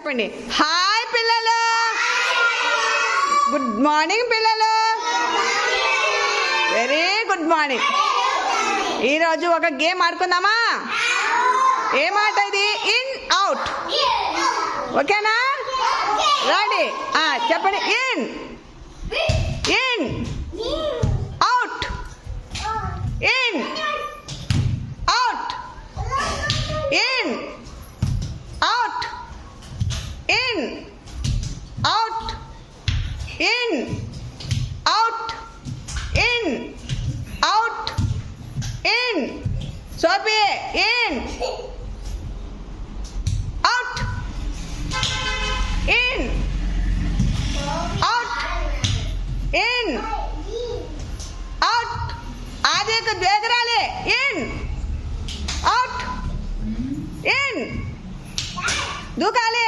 చెప్పండి. హాయ్ పిల్లలు, good morning పిల్లలు, వెరీ గుడ్ మార్నింగ్. ఈరోజు ఒక గేమ్ ఆడుకుందామా? ఏం ఆట ఇది? In out. ఓకేనా? రెడీ? చెప్పండి. In in out in out in out in out in out in out in. సోపి in out in out in out. ఆదికు ఎగరాలి. In out in. దూకాలి.